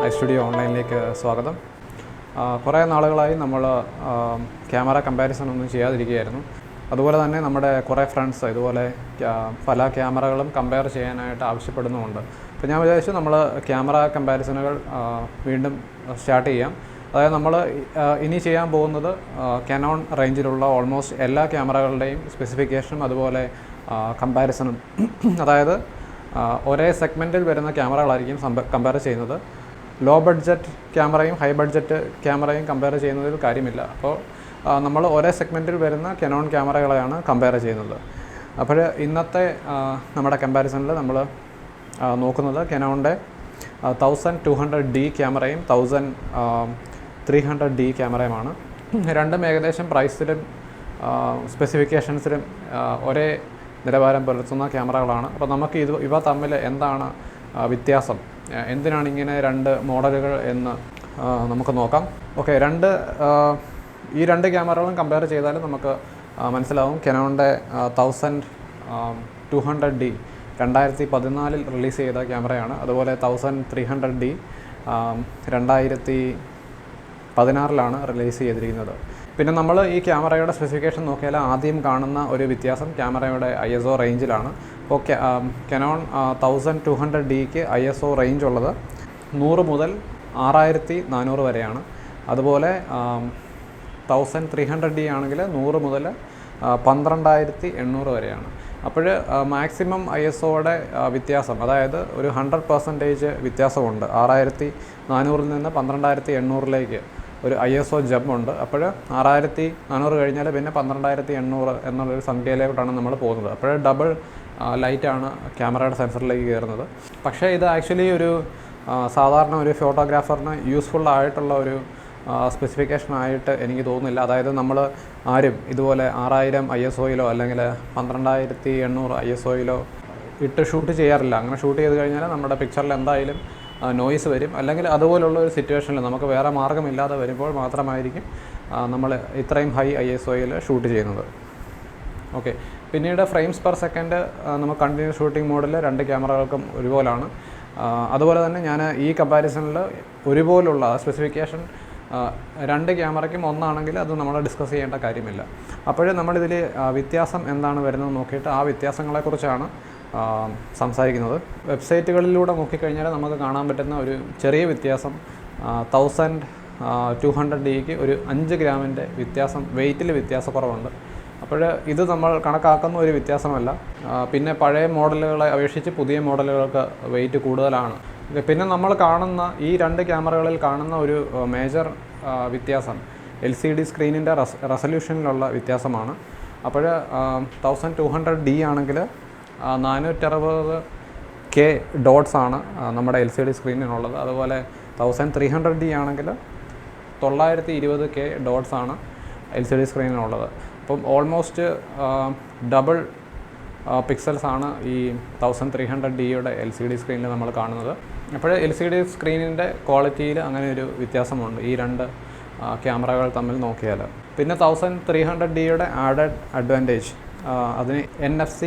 iStudio ഓൺലൈനിലേക്ക് സ്വാഗതം. കുറേ നാളുകളായി നമ്മൾ ക്യാമറ കമ്പാരിസൺ ഒന്നും ചെയ്യാതിരിക്കുകയായിരുന്നു. അതുപോലെ തന്നെ നമ്മുടെ കുറേ ഫ്രണ്ട്സ് ഇതുപോലെ പല ക്യാമറകളും കമ്പയർ ചെയ്യാനായിട്ട് ആവശ്യപ്പെടുന്നുമുണ്ട്. അപ്പോൾ ഞാൻ വിചാരിച്ചു നമ്മൾ ക്യാമറ കമ്പാരിസണുകൾ വീണ്ടും സ്റ്റാർട്ട് ചെയ്യാം. അതായത് നമ്മൾ ഇനി ചെയ്യാൻ പോകുന്നത് കാനോൺ റേഞ്ചിലുള്ള ഓൾമോസ്റ്റ് എല്ലാ ക്യാമറകളുടെയും സ്പെസിഫിക്കേഷനും അതുപോലെ കമ്പാരിസണും, അതായത് ഒരേ സെഗ്മെൻറ്റിൽ വരുന്ന ക്യാമറകളായിരിക്കും കമ്പയർ ചെയ്യുന്നത്. ലോ ബഡ്ജറ്റ് ക്യാമറയും ഹൈ ബഡ്ജറ്റ് ക്യാമറയും കമ്പയർ ചെയ്യുന്നതിൽ കാര്യമില്ല. അപ്പോൾ നമ്മൾ ഒരേ സെഗ്മെൻറ്റിൽ വരുന്ന കനോൺ ക്യാമറകളെയാണ് കമ്പയർ ചെയ്യുന്നത്. അപ്പോൾ ഇന്നത്തെ നമ്മുടെ കമ്പാരിസണിൽ നമ്മൾ നോക്കുന്നത് കനോണിൻ്റെ 1200D ക്യാമറയും 1300D ക്യാമറയുമാണ്. രണ്ടും ഏകദേശം പ്രൈസിലും സ്പെസിഫിക്കേഷൻസിലും ഒരേ നിലവാരം പുലർത്തുന്ന ക്യാമറകളാണ്. അപ്പോൾ നമുക്ക് ഇവ തമ്മിൽ എന്താണ് വ്യത്യാസം, എന്തിനാണ് ഇങ്ങനെ രണ്ട് മോഡലുകൾ എന്ന് നമുക്ക് നോക്കാം. ഓക്കെ, ഈ രണ്ട് ക്യാമറകളും കമ്പയർ ചെയ്താൽ നമുക്ക് മനസ്സിലാവും. കനോണിൻ്റെ 1200D 2014 റിലീസ് ചെയ്ത ക്യാമറയാണ്. അതുപോലെ 1300D 2016 റിലീസ് ചെയ്തിരിക്കുന്നത്. പിന്നെ നമ്മൾ ഈ ക്യാമറയുടെ സ്പെസിഫിക്കേഷൻ നോക്കിയാൽ ആദ്യം കാണുന്ന ഒരു വ്യത്യാസം ക്യാമറയുടെ ISO റേഞ്ചിലാണ്. ഇപ്പോൾ കനോൺ 1200Dക്ക് ISO റേഞ്ച് ഉള്ളത് 100 മുതൽ 6400 വരെയാണ്. അതുപോലെ 1300D ആണെങ്കിൽ 100 മുതൽ 12800 വരെയാണ്. അപ്പോൾ മാക്സിമം ISOയുടെ വ്യത്യാസം, അതായത് ഒരു 100% വ്യത്യാസമുണ്ട്. 6400 നിന്ന് 12800 ഒരു ISO ജമ്പ് ഉണ്ട്. അപ്പോൾ 6400 കഴിഞ്ഞാൽ പിന്നെ 12800 എന്നുള്ളൊരു സംഖ്യയിലോട്ടാണ് നമ്മൾ പോകുന്നത്. അപ്പോൾ ഡബിൾ ലൈറ്റാണ് ക്യാമറയുടെ സെൻസറിലേക്ക് കയറുന്നത്. പക്ഷേ ഇത് ആക്ച്വലി ഒരു സാധാരണ ഒരു ഫോട്ടോഗ്രാഫറിന് യൂസ്ഫുൾ ആയിട്ടുള്ള ഒരു സ്പെസിഫിക്കേഷനായിട്ട് എനിക്ക് തോന്നുന്നില്ല. അതായത് നമ്മൾ ആരും ഇതുപോലെ 6000 ISOയിലോ അല്ലെങ്കിൽ 12800 ISOയിലോ ഇട്ട് ഷൂട്ട് ചെയ്യാറില്ല. അങ്ങനെ ഷൂട്ട് ചെയ്ത് കഴിഞ്ഞാൽ നമ്മുടെ പിക്ചറിൽ എന്തായാലും നോയ്സ് വരും. അല്ലെങ്കിൽ അതുപോലുള്ള ഒരു സിറ്റുവേഷനിൽ നമുക്ക് വേറെ മാർഗ്ഗമില്ലാതെ വരുമ്പോൾ മാത്രമായിരിക്കും നമ്മൾ ഇത്രയും ഹൈ ISOയിൽ ഷൂട്ട് ചെയ്യുന്നത്. ഓക്കെ, പിന്നീട് ഫ്രെയിംസ് പെർ സെക്കൻഡ് നമുക്ക് കണ്ടിന്യൂസ് ഷൂട്ടിംഗ് മോഡിൽ രണ്ട് ക്യാമറകൾക്കും ഒരുപോലാണ്. അതുപോലെ തന്നെ ഞാൻ ഈ കമ്പാരിസണിൽ ഒരുപോലുള്ള സ്പെസിഫിക്കേഷൻ രണ്ട് ക്യാമറയ്ക്കും ഒന്നാണെങ്കിൽ അത് നമ്മൾ ഡിസ്കസ് ചെയ്യേണ്ട കാര്യമില്ല. അപ്പോൾ നമ്മളിതിൽ വ്യത്യാസം എന്താണ് വരുന്നത് നോക്കിയിട്ട് ആ വ്യത്യാസങ്ങളെക്കുറിച്ചാണ് സംസാരിക്കുന്നത്. വെബ്സൈറ്റുകളിലൂടെ നോക്കിക്കഴിഞ്ഞാൽ നമുക്ക് കാണാൻ പറ്റുന്ന ഒരു ചെറിയ വ്യത്യാസം 1200Dക്ക് ഒരു 5 ഗ്രാമിൻ്റെ വ്യത്യാസം, വെയ്റ്റിൽ വ്യത്യാസക്കുറവുണ്ട്. അപ്പോൾ ഇത് നമ്മൾ കണക്കാക്കുന്ന ഒരു വ്യത്യാസമല്ല. പിന്നെ പഴയ മോഡലുകളെ അപേക്ഷിച്ച് പുതിയ മോഡലുകൾക്ക് വെയ്റ്റ് കൂടുതലാണ്. പിന്നെ നമ്മൾ കാണുന്ന ഈ രണ്ട് ക്യാമറകളിൽ കാണുന്ന ഒരു മേജർ വ്യത്യാസം LCD സ്ക്രീനിൻ്റെ റെസൊല്യൂഷനിലുള്ള വ്യത്യാസമാണ്. അപ്പോൾ 1200D ആണെങ്കിൽ 460K ഡോട്ട്സ് ആണ് നമ്മുടെ LCD സ്ക്രീനിനുള്ളത്. അതുപോലെ 1300D ആണെങ്കിൽ 920K ഡോട്ട്സ് ആണ് LCD സ്ക്രീനിനുള്ളത്. അപ്പം ഓൾമോസ്റ്റ് ഡബിൾ പിക്സൽസ് ആണ് ഈ 1300Dയുടെ LCD സ്ക്രീനിൽ നമ്മൾ കാണുന്നത്. അപ്പോൾ LCD സ്ക്രീനിൻ്റെ ക്വാളിറ്റിയിൽ അങ്ങനെ ഒരു വ്യത്യാസമുണ്ട് ഈ രണ്ട് ക്യാമറകൾ തമ്മിൽ നോക്കിയാൽ. പിന്നെ 1300Dയുടെ ആഡഡ് അഡ്വാൻറ്റേജ്, അതിന് NFC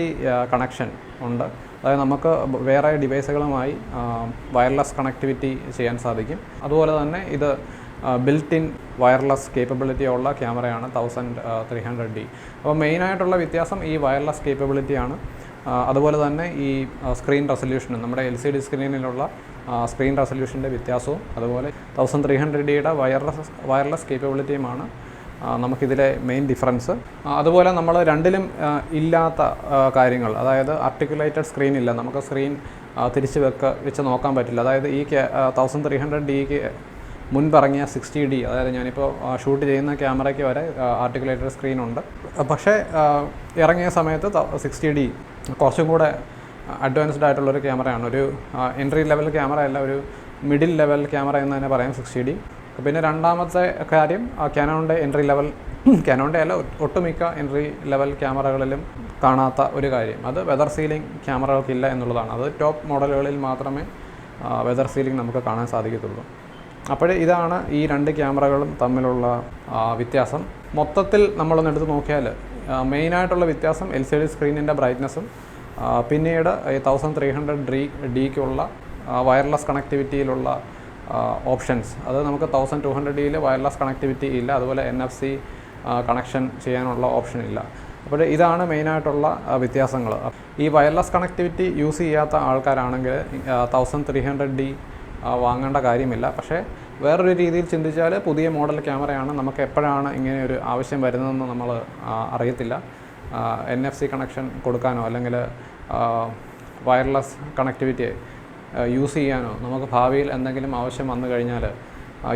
കണക്ഷൻ ഉണ്ട്. അതായത് നമുക്ക് വേറെ ഡിവൈസുകളുമായി വയർലെസ് കണക്ടിവിറ്റി ചെയ്യാൻ സാധിക്കും. അതുപോലെ തന്നെ ഇത് ബിൽറ്റ് ഇൻ വയർലെസ് കേപ്പബിലിറ്റി ഉള്ള ക്യാമറയാണ് 1300D. അപ്പോൾ മെയിനായിട്ടുള്ള വ്യത്യാസം ഈ വയർലെസ് കേപ്പബിലിറ്റിയാണ്. അതുപോലെ തന്നെ ഈ സ്ക്രീൻ റെസൊല്യൂഷനും, നമ്മുടെ LCD സ്ക്രീനിലുള്ള സ്ക്രീൻ റെസൊല്യൂഷൻ്റെ വ്യത്യാസവും അതുപോലെ 1300Dയുടെ വയർലെസ് കേപ്പബിലിറ്റിയുമാണ് നമുക്കിതിലെ മെയിൻ ഡിഫറൻസ്. അതുപോലെ നമ്മൾ രണ്ടിലും ഇല്ലാത്ത കാര്യങ്ങൾ, അതായത് ആർട്ടിക്കുലേറ്റഡ് സ്ക്രീൻ ഇല്ല. നമുക്ക് സ്ക്രീൻ തിരിച്ച് വെച്ച് നോക്കാൻ പറ്റില്ല. അതായത് ഈ 1300Dക്ക് മുൻപിറങ്ങിയ 60D, അതായത് ഞാനിപ്പോൾ ഷൂട്ട് ചെയ്യുന്ന ക്യാമറയ്ക്ക് വരെ ആർട്ടിക്കുലേറ്റഡ് സ്ക്രീനുണ്ട്. പക്ഷേ ഇറങ്ങിയ സമയത്ത് 60D കുറച്ചും കൂടെ അഡ്വാൻസ്ഡ് ആയിട്ടുള്ളൊരു ക്യാമറയാണ്. ഒരു എൻട്രി ലെവൽ ക്യാമറ അല്ല, ഒരു മിഡിൽ ലെവൽ ക്യാമറ എന്ന് തന്നെ പറയാം 60D. പിന്നെ രണ്ടാമത്തെ കാര്യം കാനോണിൻ്റെ എൻട്രി ലെവൽ, കാനോണിൻ്റെ അല്ല ഒട്ടുമിക്ക എൻട്രി ലെവൽ ക്യാമറകളിലും കാണാത്ത ഒരു കാര്യം, അത് വെതർ സീലിംഗ് ക്യാമറകൾക്കില്ല എന്നുള്ളതാണ്. അത് ടോപ്പ് മോഡലുകളിൽ മാത്രമേ വെതർ സീലിംഗ് നമുക്ക് കാണാൻ സാധിക്കത്തുള്ളൂ. അപ്പോൾ ഇതാണ് ഈ രണ്ട് ക്യാമറകളും തമ്മിലുള്ള വ്യത്യാസം. മൊത്തത്തിൽ നമ്മളൊന്ന് എടുത്ത് നോക്കിയാൽ മെയിനായിട്ടുള്ള വ്യത്യാസം LCD സ്ക്രീനിൻ്റെ ബ്രൈറ്റ്നസ്സും പിന്നീട് ഈ 1300Dക്കുള്ള വയർലെസ് കണക്ടിവിറ്റിയിലുള്ള ഓപ്ഷൻസ്. അത് നമുക്ക് 1200Dയിൽ വയർലെസ് കണക്ടിവിറ്റി ഇല്ല, അതുപോലെ NFC കണക്ഷൻ ചെയ്യാനുള്ള ഓപ്ഷൻ ഇല്ല. അപ്പോൾ ഇതാണ് മെയിനായിട്ടുള്ള വ്യത്യാസങ്ങൾ. ഈ വയർലെസ് കണക്ടിവിറ്റി യൂസ് ചെയ്യാത്ത ആൾക്കാരാണെങ്കിൽ 1300D വാങ്ങേണ്ട കാര്യമില്ല. പക്ഷേ വേറൊരു രീതിയിൽ ചിന്തിച്ചാൽ പുതിയ മോഡൽ ക്യാമറയാണ്, നമുക്ക് എപ്പോഴാണ് ഇങ്ങനെ ഒരു ആവശ്യം വരുന്നതെന്ന് നമ്മൾ അറിയത്തില്ല. NFC കണക്ഷൻ കൊടുക്കാനോ അല്ലെങ്കിൽ വയർലെസ് കണക്ടിവിറ്റി യൂസ് ചെയ്യാനോ നമുക്ക് ഭാവിയിൽ എന്തെങ്കിലും ആവശ്യം വന്നു കഴിഞ്ഞാൽ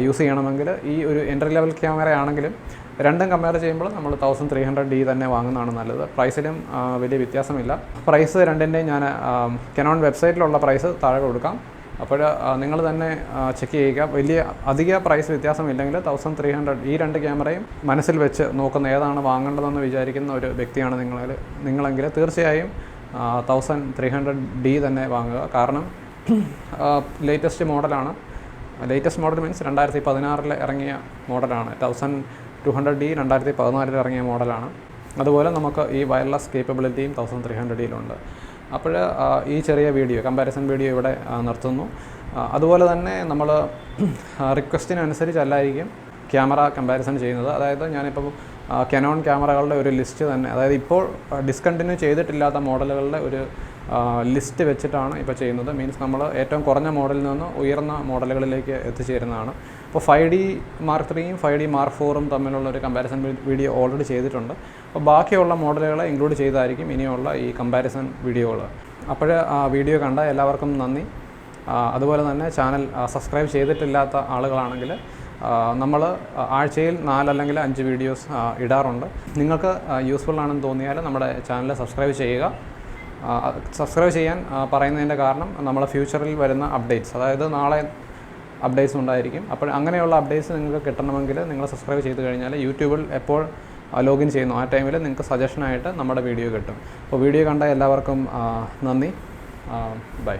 യൂസ് ചെയ്യണമെങ്കിൽ ഈ ഒരു എൻട്രി ലെവൽ ക്യാമറയാണെങ്കിലും രണ്ടും കമ്പയർ ചെയ്യുമ്പോൾ നമ്മൾ 1300D തന്നെ വാങ്ങുന്നതാണ് നല്ലത്. പ്രൈസിലും വലിയ വ്യത്യാസമില്ല. പ്രൈസ് രണ്ടിൻ്റെയും ഞാൻ കനോൺ വെബ്സൈറ്റിലുള്ള പ്രൈസ് താഴെ കൊടുക്കാം. അപ്പോൾ നിങ്ങൾ തന്നെ ചെക്ക് ചെയ്യുക. അധിക പ്രൈസ് വ്യത്യാസമില്ലെങ്കിൽ 1300 ഈ രണ്ട് ക്യാമറയും മനസ്സിൽ വെച്ച് നോക്കുന്ന ഏതാണ് വാങ്ങേണ്ടതെന്ന് വിചാരിക്കുന്ന ഒരു വ്യക്തിയാണ് നിങ്ങളെങ്കിൽ തീർച്ചയായും 1300D തന്നെ വാങ്ങുക. കാരണം ലേറ്റസ്റ്റ് മോഡലാണ്. ലേറ്റസ്റ്റ് മോഡൽ മീൻസ് 2016 ഇറങ്ങിയ മോഡലാണ്. 1200D 2014 ഇറങ്ങിയ മോഡലാണ്. അതുപോലെ നമുക്ക് ഈ വയർലെസ് കേപ്പബിലിറ്റിയും 1300Dയിലുണ്ട്. അപ്പോൾ ഈ ചെറിയ കമ്പാരിസൺ വീഡിയോ ഇവിടെ നിർത്തുന്നു. അതുപോലെ തന്നെ നമ്മൾ റിക്വസ്റ്റിനനുസരിച്ചല്ലായിരിക്കും ക്യാമറ കമ്പാരിസൺ ചെയ്യുന്നത്. അതായത് ഞാനിപ്പോൾ കനോൺ ക്യാമറകളുടെ ഒരു ലിസ്റ്റ് തന്നെ, അതായത് ഇപ്പോൾ ഡിസ്കണ്ടിന്യൂ ചെയ്തിട്ടില്ലാത്ത മോഡലുകളുടെ ഒരു ലിസ്റ്റ് വെച്ചിട്ടാണ് ഇപ്പോൾ ചെയ്യുന്നത്. മീൻസ് നമ്മൾ ഏറ്റവും കുറഞ്ഞ മോഡലിൽ നിന്ന് ഉയർന്ന മോഡലുകളിലേക്ക് എത്തിച്ചേരുന്നതാണ്. ഇപ്പോൾ 5D Mark 3യും 5D Mark 4ഉം തമ്മിലുള്ള ഒരു കമ്പാരിസൺ വീഡിയോ ഓൾറെഡി ചെയ്തിട്ടുണ്ട്. അപ്പോൾ ബാക്കിയുള്ള മോഡലുകളെ ഇൻക്ലൂഡ് ചെയ്തായിരിക്കും ഇനിയുള്ള ഈ കമ്പാരിസൺ വീഡിയോകൾ. അപ്പോൾ വീഡിയോ കണ്ട എല്ലാവർക്കും നന്ദി. അതുപോലെ തന്നെ ചാനൽ സബ്സ്ക്രൈബ് ചെയ്തിട്ടില്ലാത്ത ആളുകളാണെങ്കിൽ നമ്മൾ ആഴ്ചയിൽ 4 അല്ലെങ്കിൽ 5 വീഡിയോസ് ഇടാറുണ്ട്. നിങ്ങൾക്ക് യൂസ്ഫുൾ ആണെന്ന് തോന്നിയാൽ നമ്മുടെ ചാനൽ സബ്സ്ക്രൈബ് ചെയ്യുക. സബ്സ്ക്രൈബ് ചെയ്യാൻ പറയുന്നതിൻ്റെ കാരണം നമ്മൾ ഫ്യൂച്ചറിൽ വരുന്ന അപ്ഡേറ്റ്സ്, അതായത് നാളെ അപ്ഡേറ്റ്സ് ഉണ്ടായിരിക്കും. അപ്പോൾ അങ്ങനെയുള്ള അപ്ഡേറ്റ്സ് നിങ്ങൾക്ക് കിട്ടണമെങ്കിൽ നിങ്ങൾ സബ്സ്ക്രൈബ് ചെയ്ത് കഴിഞ്ഞാൽ യൂട്യൂബിൽ എപ്പോൾ ലോഗിൻ ചെയ്യുന്നു ആ ടൈമിൽ നിങ്ങൾക്ക് സജഷനായിട്ട് നമ്മുടെ വീഡിയോ കിട്ടും. അപ്പോൾ വീഡിയോ കണ്ട എല്ലാവർക്കും നന്ദി. ബൈ.